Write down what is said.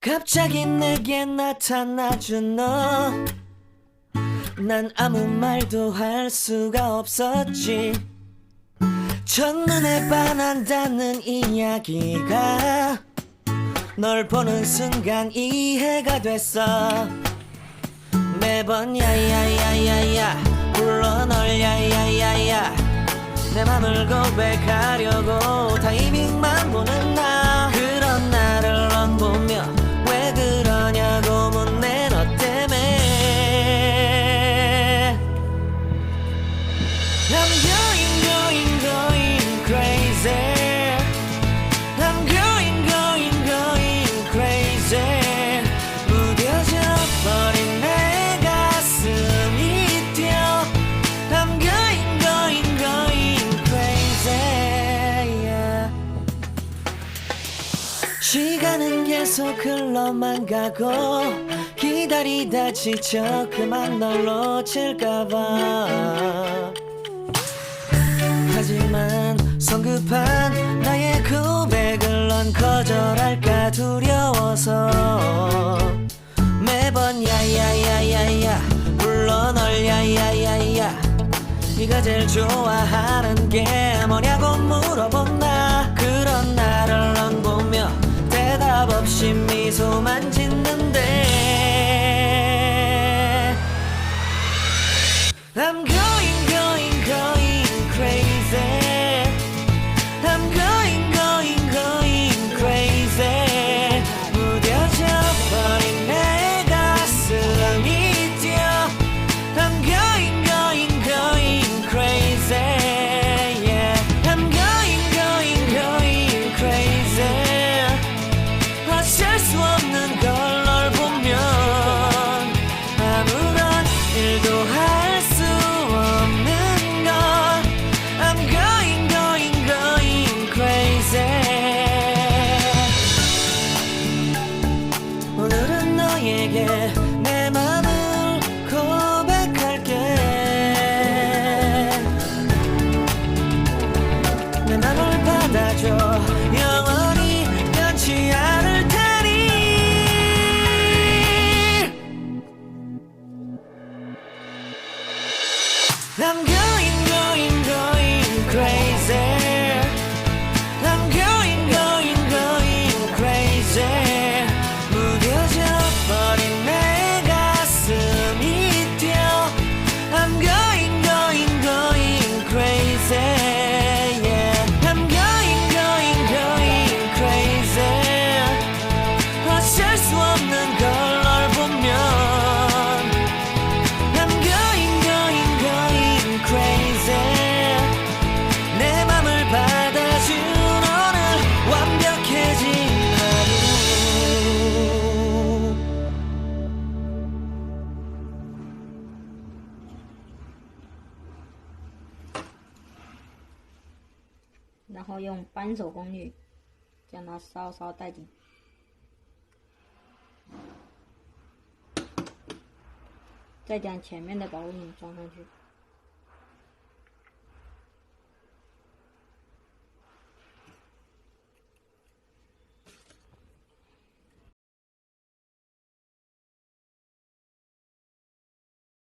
갑자기 내게 나타나준 너, 난 아무 말도 할 수가 없었지. 첫눈에 반한다는 이야기가 널 보는 순간 이해가 됐어. 매번 야야야야야 불러 널 야야야야, 내 맘을 고백하려고 타이밍만 보는 나. 그런 나를 넌 보며 왜 그러냐고 묻네. 너 때문에 I'm going crazy. I'm going crazy. 무뎌져 버린 내 가슴이 뛰어. I'm going crazy, yeah. 시간은 계속 흘러만 가고 기다리다 지쳐 그만 널 놓칠까봐. 하지만 성급한 나의 고백을 넌 거절할까 두려워서 매번 야야야야야 불러 널 야야야야. 네가 제일 좋아하는 게 뭐냐고 물어본 나. 그런 나를 넌 보며 대답 없이 미소만 짓는데 I'm going crazy. I'm going crazy. 무뎌져 버린 내 가슴이 뛰어. I'm going crazy, yeah. I'm going crazy. 어쩔 수 없는 걸 널 보면 아무런 일도 할 수 없는 걸. I'm going crazy. 오늘은 너에게 내 맘을 고백할게. 내 맘을 받아줘. 영원히 변치 않을 테니. I'm going crazy. I'm going crazy. 무뎌져 버린 내 가슴이 뛰어. I'm going crazy, yeah. I'm going crazy. 어쩔 수 없는 걸 널 보면 I'm going crazy. 내 맘을 받아준 오늘 완벽해진 하루. 然后用扳手功率将它稍稍带紧。再将前面的保护品装上去。